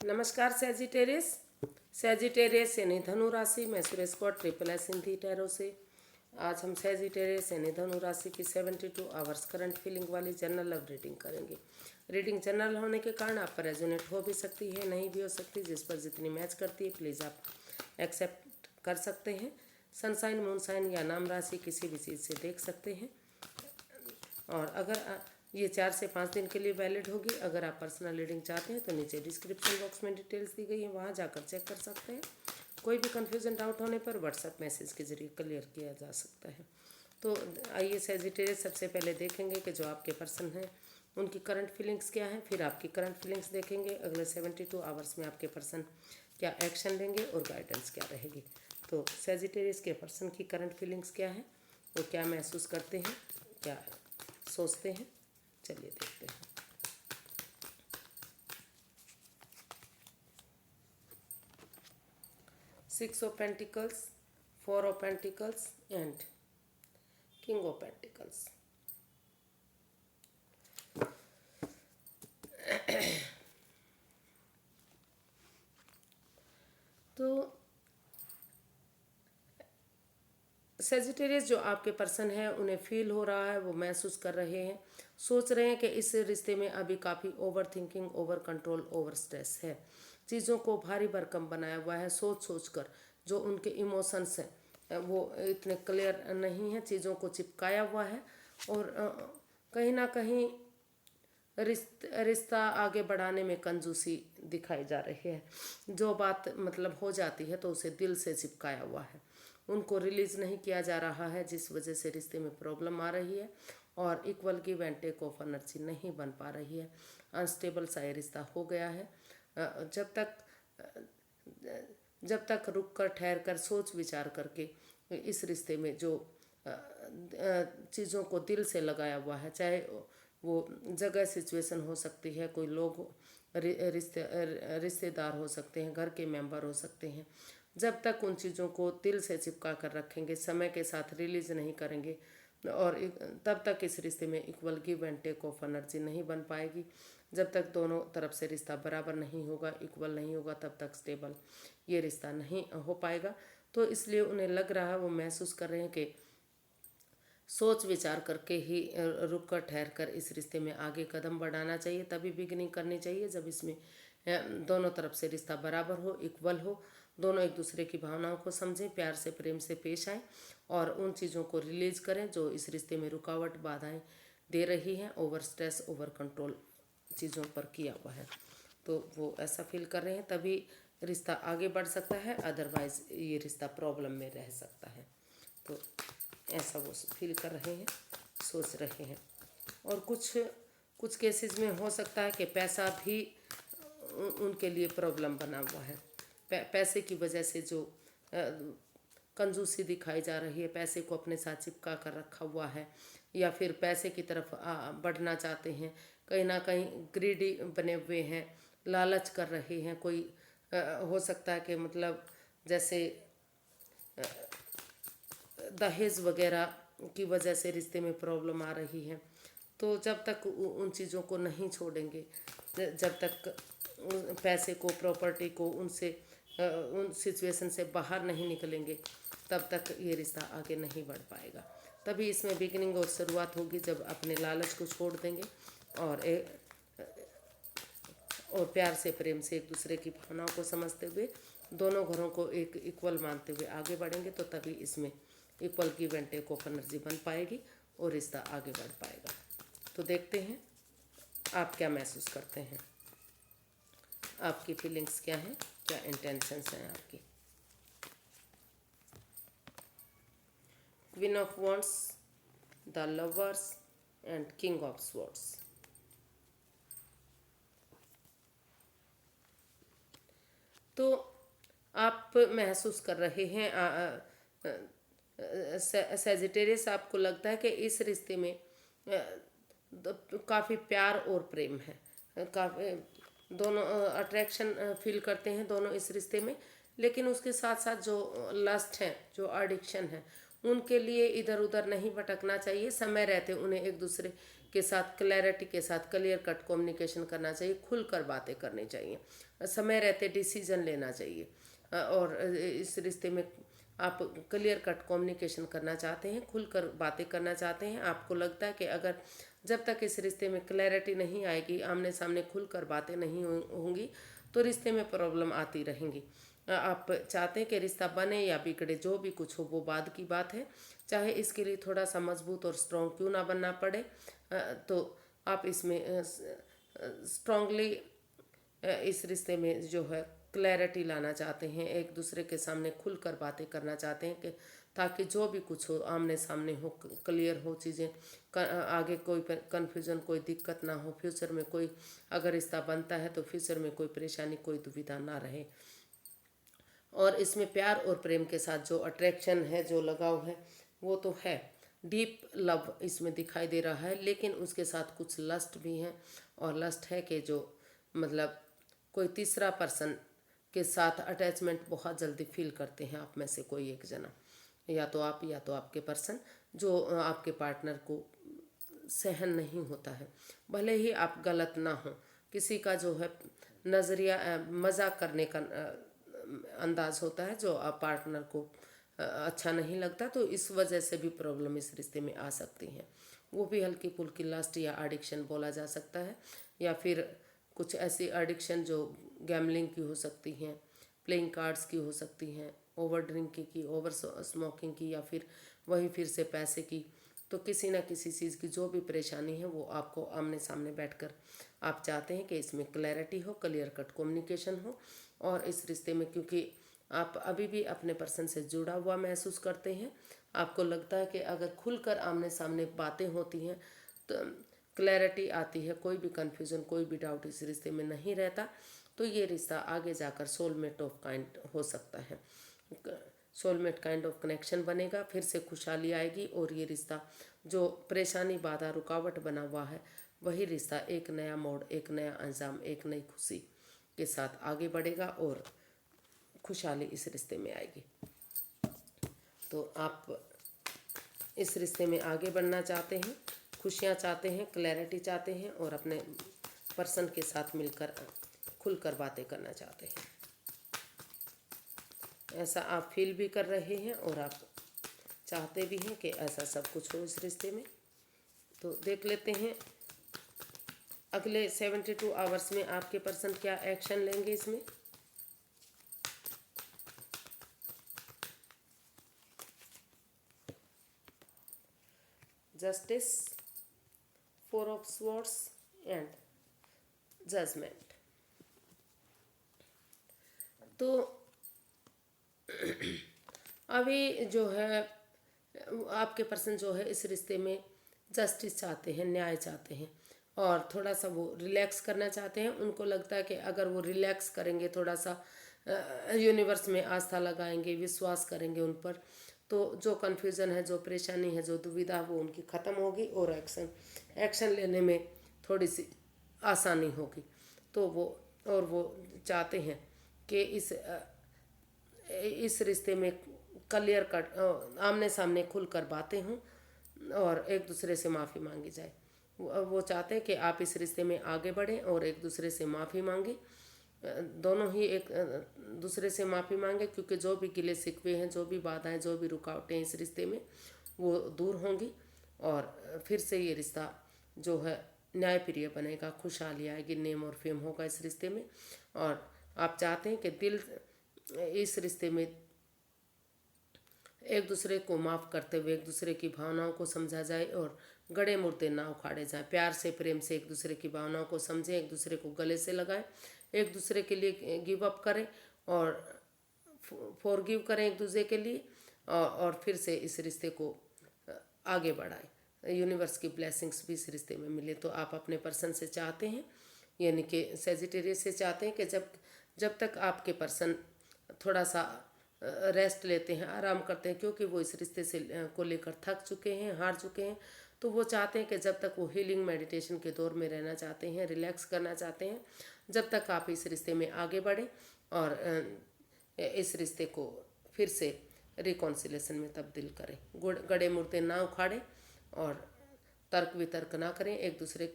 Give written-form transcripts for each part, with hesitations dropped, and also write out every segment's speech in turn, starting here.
नमस्कार सैजिटेरियस यानी धनु राशि। मैं सुरेश कौर SSS हिंदी टैरो से। आज हम सैजिटेरियस यानी धनु राशि की 72 आवर्स करंट फीलिंग वाली जनरल लव रीडिंग करेंगे। रीडिंग जनरल होने के कारण आप पर रेजोनेट हो भी सकती है, नहीं भी हो सकती। जिस पर जितनी मैच करती है प्लीज़ आप एक्सेप्ट कर सकते हैं। सनसाइन, मूनसाइन या नाम राशि किसी भी चीज़ से देख सकते हैं। और अगर ये 4 से 5 दिन के लिए वैलिड होगी। अगर आप पर्सनल रीडिंग चाहते हैं तो नीचे डिस्क्रिप्शन बॉक्स में डिटेल्स दी गई है, वहाँ जाकर चेक कर सकते हैं। कोई भी कन्फ्यूजन, डाउट होने पर व्हाट्सएप मैसेज के जरिए क्लियर किया जा सकता है। तो आइए सैजिटेरियस सबसे पहले देखेंगे कि जो आपके पर्सन हैं उनकी करंट फीलिंग्स क्या हैं। फिर आपकी करंट फीलिंग्स देखेंगे। अगले 72 आवर्स में आपके पर्सन क्या एक्शन लेंगे और गाइडेंस क्या रहेगी। तो सैजिटेरियस के पर्सन की करंट फीलिंग्स क्या है, वो क्या महसूस करते हैं, क्या सोचते हैं, चलिए देखते हैं। Six of pentacles, 4 of pentacles and king of pentacles. तो सेजिटेरियस जो आपके पर्सन है उन्हें फील हो रहा है, वो महसूस कर रहे हैं, सोच रहे हैं कि इस रिश्ते में अभी काफ़ी over thinking, over control, over stress है। चीज़ों को भारी भरकम बनाया हुआ है सोच सोच कर। जो उनके इमोशंस हैं वो इतने क्लियर नहीं है, चीज़ों को चिपकाया हुआ है। और कहीं ना कहीं रिश्ता आगे बढ़ाने में कंजूसी दिखाई जा रही है। जो बात मतलब हो जाती है तो उसे दिल से चिपकाया हुआ है, उनको रिलीज नहीं किया जा रहा है, जिस वजह से रिश्ते में प्रॉब्लम आ रही है और equal give and take of energy नहीं बन पा रही है। अनस्टेबल सा ये रिश्ता हो गया है। जब तक रुक कर, ठहर कर, सोच विचार करके इस रिश्ते में जो चीज़ों को दिल से लगाया हुआ है, चाहे वो जगह सिचुएशन हो सकती है, कोई लोग रिश्तेदार हो सकते हैं, घर के मेंबर हो सकते हैं। जब तक उन चीज़ों को दिल से चिपका कर रखेंगे, समय के साथ रिलीज नहीं करेंगे और तब तक इस रिश्ते में equal give and take of energy नहीं बन पाएगी। जब तक दोनों तरफ से रिश्ता बराबर नहीं होगा, इक्वल नहीं होगा, तब तक स्टेबल ये रिश्ता नहीं हो पाएगा। तो इसलिए उन्हें लग रहा है, वो महसूस कर रहे हैं कि सोच विचार करके ही रुक कर, ठहर कर इस रिश्ते में आगे कदम बढ़ाना चाहिए। तभी बिगिनिंग करनी चाहिए जब इसमें दोनों तरफ से रिश्ता बराबर हो, इक्वल हो, दोनों एक दूसरे की भावनाओं को समझें, प्यार से, प्रेम से पेश आएँ और उन चीज़ों को रिलीज करें जो इस रिश्ते में रुकावट, बाधाएं दे रही हैं। ओवर स्ट्रेस, ओवर कंट्रोल चीज़ों पर किया हुआ है, तो वो ऐसा फील कर रहे हैं, तभी रिश्ता आगे बढ़ सकता है। अदरवाइज़ ये रिश्ता प्रॉब्लम में रह सकता है। तो ऐसा वो फील कर रहे हैं, सोच रहे हैं। और कुछ केसेस में हो सकता है कि पैसा भी उनके लिए प्रॉब्लम बना हुआ है। पैसे की वजह से जो कंजूसी दिखाई जा रही है, पैसे को अपने साथ चिपका कर रखा हुआ है, या फिर पैसे की तरफ बढ़ना चाहते हैं, कहीं ना कहीं ग्रीडी बने हुए हैं, लालच कर रहे हैं। कोई हो सकता है कि मतलब जैसे दहेज वगैरह की वजह से रिश्ते में प्रॉब्लम आ रही है। तो जब तक उन चीज़ों को नहीं छोड़ेंगे, जब तक पैसे को, प्रॉपर्टी को, उन सिचुएशन से बाहर नहीं निकलेंगे, तब तक ये रिश्ता आगे नहीं बढ़ पाएगा। तभी इसमें बिगिनिंग और शुरुआत होगी जब अपने लालच को छोड़ देंगे और प्यार से, प्रेम से एक दूसरे की भावनाओं को समझते हुए, दोनों घरों को एक इक्वल मानते हुए आगे बढ़ेंगे। तो तभी इसमें equal give and take of energy बन पाएगी और रिश्ता आगे बढ़ पाएगा। तो देखते हैं आप क्या महसूस करते हैं, आपकी फीलिंग्स क्या हैं, क्या इंटेंशंस हैं आपकी। Queen of wands, the lovers and king of swords. तो आप महसूस कर रहे हैं, सैजिटेरियस, आपको लगता है कि इस रिश्ते में काफ़ी प्यार और प्रेम है, काफ़ी दोनों अट्रैक्शन फील करते हैं दोनों इस रिश्ते में। लेकिन उसके साथ साथ जो लस्ट है, जो एडिक्शन है, उनके लिए इधर उधर नहीं भटकना चाहिए। समय रहते उन्हें एक दूसरे के साथ क्लैरिटी के साथ क्लियर कट कम्युनिकेशन करना चाहिए, खुलकर बातें करनी चाहिए, समय रहते डिसीजन लेना चाहिए। और इस रिश्ते में आप क्लियर कट कम्युनिकेशन करना चाहते हैं, खुलकर बातें करना चाहते हैं। आपको लगता है कि अगर जब तक इस रिश्ते में क्लैरिटी नहीं आएगी, आमने सामने खुलकर बातें नहीं होंगी, तो रिश्ते में प्रॉब्लम आती रहेंगी। आप चाहते हैं कि रिश्ता बने या बिगड़े, जो भी कुछ हो वो बाद की बात है, चाहे इसके लिए थोड़ा सा मजबूत और स्ट्रॉन्ग क्यों ना बनना पड़े। तो आप इसमें स्ट्रांगली इस रिश्ते में जो है क्लैरिटी लाना चाहते हैं, एक दूसरे के सामने खुलकर बातें करना चाहते हैं कि ताकि जो भी कुछ हो आमने सामने हो, क्लियर हो चीज़ें, आगे कोई कन्फ्यूज़न, कोई दिक्कत ना हो, फ्यूचर में कोई अगर रिश्ता बनता है तो फ्यूचर में कोई परेशानी, कोई दुविधा ना रहे। और इसमें प्यार और प्रेम के साथ जो अट्रैक्शन है, जो लगाव है, वो तो है, डीप लव इसमें दिखाई दे रहा है, लेकिन उसके साथ कुछ लस्ट भी है। और लस्ट है कि जो मतलब कोई तीसरा पर्सन के साथ अटैचमेंट बहुत जल्दी फील करते हैं आप में से कोई एक जना, या तो आप या तो आपके पर्सन, जो आपके पार्टनर को सहन नहीं होता है। भले ही आप गलत ना हो, किसी का जो है नज़रिया मजाक करने का अंदाज होता है जो आप पार्टनर को अच्छा नहीं लगता, तो इस वजह से भी प्रॉब्लम इस रिश्ते में आ सकती है। वो भी हल्की फुल्की लस्ट या एडिक्शन बोला जा सकता है, या फिर कुछ ऐसी एडिक्शन जो गैमलिंग की हो सकती हैं, प्लेइंग कार्ड्स की हो सकती हैं, ओवर ड्रिंकिंग की, ओवर स्मोकिंग की, या फिर वही फिर से पैसे की। तो किसी ना किसी चीज़ की जो भी परेशानी है वो आपको आमने सामने बैठकर आप चाहते हैं कि इसमें क्लैरिटी हो, क्लियर कट कम्युनिकेशन हो। और इस रिश्ते में क्योंकि आप अभी भी अपने पर्सन से जुड़ा हुआ महसूस करते हैं, आपको लगता है कि अगर खुलकर आमने सामने बातें होती हैं तो क्लैरिटी आती है, कोई भी कन्फ्यूज़न, कोई भी डाउट इस रिश्ते में नहीं रहता, तो ये रिश्ता आगे जाकर सोलमेट ऑफ काइंड हो सकता है। सोलमेट काइंड ऑफ कनेक्शन बनेगा, फिर से खुशहाली आएगी, और ये रिश्ता जो परेशानी, बाधा, रुकावट बना हुआ है, वही रिश्ता एक नया मोड़, एक नया अंजाम, एक नई खुशी के साथ आगे बढ़ेगा और खुशहाली इस रिश्ते में आएगी। तो आप इस रिश्ते में आगे बढ़ना चाहते हैं, खुशियाँ चाहते हैं, क्लैरिटी चाहते हैं, और अपने पर्सन के साथ मिलकर खुलकर बातें करना चाहते हैं। ऐसा आप फील भी कर रहे हैं और आप चाहते भी हैं कि ऐसा सब कुछ हो इस रिश्ते में। तो देख लेते हैं अगले 72 आवर्स में आपके पर्सन क्या एक्शन लेंगे इसमें। Justice, 4 of swords and judgment. तो अभी जो है आपके पर्सन जो है इस रिश्ते में जस्टिस चाहते हैं, न्याय चाहते हैं, और थोड़ा सा वो रिलैक्स करना चाहते हैं। उनको लगता है कि अगर वो रिलैक्स करेंगे, थोड़ा सा यूनिवर्स में आस्था लगाएंगे, विश्वास करेंगे उन पर, तो जो कन्फ्यूज़न है, जो परेशानी है, जो दुविधा, वो उनकी ख़त्म होगी और एक्शन लेने में थोड़ी सी आसानी होगी। तो वो चाहते हैं कि इस रिश्ते में क्लियर कट आमने सामने खुलकर बातें हों और एक दूसरे से माफ़ी मांगी जाए। वो चाहते हैं कि आप इस रिश्ते में आगे बढ़ें और एक दूसरे से माफ़ी मांगे, दोनों ही एक दूसरे से माफ़ी मांगे, क्योंकि जो भी गिले शिकवे हैं, जो भी बाधाएं, जो भी रुकावटें इस रिश्ते में, वो दूर होंगी और फिर से ये रिश्ता जो है न्यायप्रिय बनेगा, खुशहाली आएगी, नेम और फेम होगा इस रिश्ते में। और आप चाहते हैं कि दिल इस रिश्ते में एक दूसरे को माफ़ करते हुए एक दूसरे की भावनाओं को समझा जाए और गड़े मुर्दे ना उखाड़े जाएं। प्यार से, प्रेम से एक दूसरे की भावनाओं को समझें, एक दूसरे को गले से लगाएं, एक दूसरे के लिए गिव अप करें और फॉरगिव करें एक दूसरे के लिए, और फिर से इस रिश्ते को आगे बढ़ाएं। यूनिवर्स की ब्लेसिंग्स भी इस रिश्ते में मिले। तो आप अपने पर्सन से चाहते हैं, यानी कि सेजिटेरियस से चाहते हैं कि जब तक आपके पर्सन थोड़ा सा रेस्ट लेते हैं, आराम करते हैं, क्योंकि वो इस रिश्ते से को लेकर थक चुके हैं, हार चुके हैं, तो वो चाहते हैं कि जब तक वो हीलिंग मेडिटेशन के दौर में रहना चाहते हैं, रिलैक्स करना चाहते हैं, जब तक आप इस रिश्ते में आगे बढ़ें और इस रिश्ते को फिर से रिकॉन्सिलेशन में तब्दील करें, गड़े मुर्दे ना उखाड़ें और तर्क वितर्क ना करें, एक दूसरे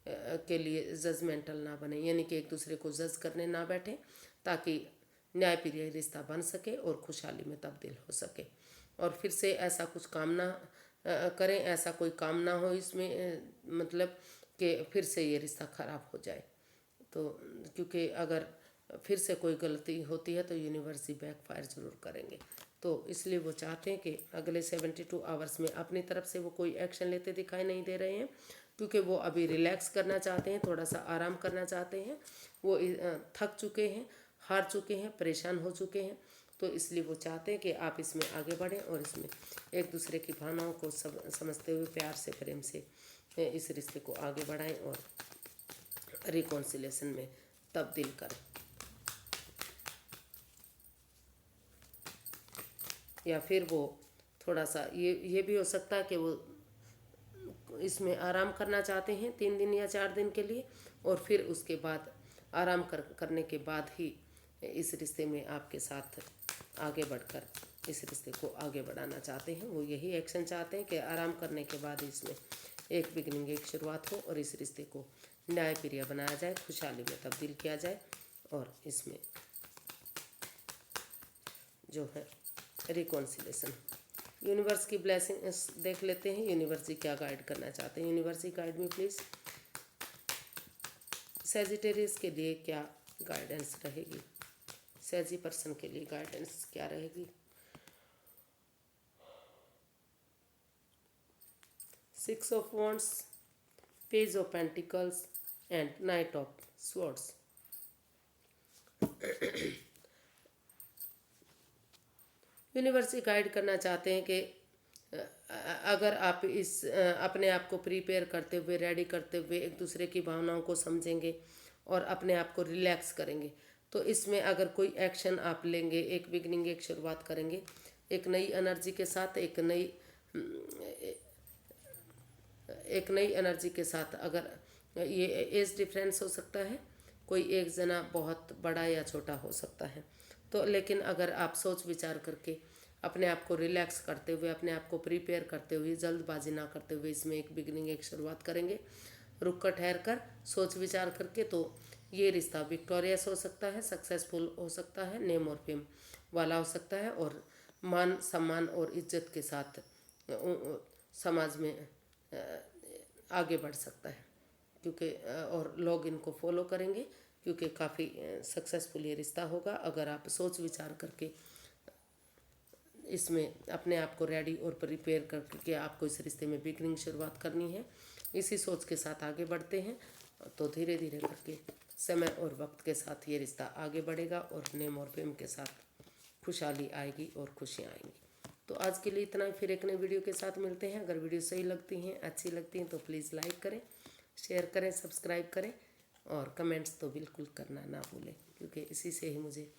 के लिए जजमेंटल ना बने, यानी कि एक दूसरे को जज करने ना बैठें, ताकि न्यायप्रिय रिश्ता बन सके और खुशहाली में तब्दील हो सके। और फिर से ऐसा कुछ काम ना करें, ऐसा कोई काम ना हो इसमें मतलब कि फिर से ये रिश्ता खराब हो जाए। तो क्योंकि अगर फिर से कोई गलती होती है तो यूनिवर्स ही बैकफायर जरूर करेंगे। तो इसलिए वो चाहते हैं कि अगले 72 आवर्स में अपनी तरफ से वो कोई एक्शन लेते दिखाई नहीं दे रहे हैं, क्योंकि वो अभी रिलैक्स करना चाहते हैं, थोड़ा सा आराम करना चाहते हैं। वो थक चुके हैं, हार चुके हैं, परेशान हो चुके हैं। तो इसलिए वो चाहते हैं कि आप इसमें आगे बढ़ें और इसमें एक दूसरे की भावनाओं को समझते हुए प्यार से, प्रेम से इस रिश्ते को आगे बढ़ाएं और रिकॉन्सिलेशन में तब्दील करें। या फिर वो थोड़ा सा ये भी हो सकता है कि वो इसमें आराम करना चाहते हैं 3 दिन या 4 दिन के लिए, और फिर उसके बाद आराम करने के बाद ही इस रिश्ते में आपके साथ आगे बढ़कर इस रिश्ते को आगे बढ़ाना चाहते हैं। वो यही एक्शन चाहते हैं कि आराम करने के बाद इसमें एक बिगनिंग, एक शुरुआत हो और इस रिश्ते को न्यायप्रिय बनाया जाए, खुशहाली में तब्दील किया जाए और इसमें जो है रिकॉन्सिलेशन। यूनिवर्स की ब्लेसिंग देख लेते हैं, यूनिवर्स जी क्या गाइड करना चाहते हैं। यूनिवर्स जी गाइड में प्लीज़ सैजिटेरियस के लिए क्या गाइडेंस रहेगी, सैजी पर्सन के लिए गाइडेंस क्या रहेगी। 6 of wands, page of pentacles and night of swords. Universe guide करना चाहते हैं कि अगर आप इस अपने आप को प्रिपेयर करते हुए, रेडी करते हुए एक दूसरे की भावनाओं को समझेंगे और अपने आप को रिलैक्स करेंगे, तो इसमें अगर कोई एक्शन आप लेंगे, एक बिगनिंग, एक शुरुआत करेंगे, एक नई एनर्जी के साथ, एक नई एनर्जी के साथ। अगर ये एज डिफरेंस हो सकता है, कोई एक जना बहुत बड़ा या छोटा हो सकता है, तो लेकिन अगर आप सोच विचार करके अपने आप को रिलैक्स करते हुए, अपने आप को प्रिपेयर करते हुए, जल्दबाजी ना करते हुए इसमें एक बिगनिंग, एक शुरुआत करेंगे, रुक कर ठहर कर सोच विचार करके, तो ये रिश्ता विक्टोरियस हो सकता है, सक्सेसफुल हो सकता है, नेम और फेम वाला हो सकता है और मान सम्मान और इज्जत के साथ समाज में आगे बढ़ सकता है। क्योंकि और लोग इनको फॉलो करेंगे, क्योंकि काफ़ी सक्सेसफुल ये रिश्ता होगा अगर आप सोच विचार करके इसमें अपने आप को रेडी और प्रिपेयर करके आपको इस रिश्ते में बिगनिंग शुरुआत करनी है। इसी सोच के साथ आगे बढ़ते हैं तो धीरे धीरे करके समय और वक्त के साथ ये रिश्ता आगे बढ़ेगा और नेम और फेम के साथ खुशहाली आएगी और खुशियाँ आएंगी। तो आज के लिए इतना ही, फिर एक नई वीडियो के साथ मिलते हैं। अगर वीडियो सही लगती हैं, अच्छी लगती हैं तो प्लीज़ लाइक करें, शेयर करें, सब्सक्राइब करें और कमेंट्स तो बिल्कुल करना ना भूलें, क्योंकि इसी से ही मुझे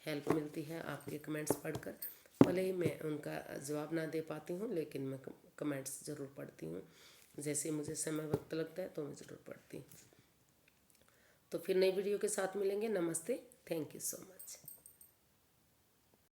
हेल्प मिलती है। आपके कमेंट्स पढ़कर, भले ही मैं उनका जवाब ना दे पाती हूँ, लेकिन मैं कमेंट्स ज़रूर पढ़ती हूँ। जैसे मुझे समय वक्त लगता है तो मैं ज़रूर पढ़ती हूँ। तो फिर नई वीडियो के साथ मिलेंगे। नमस्ते, थैंक यू सो मच।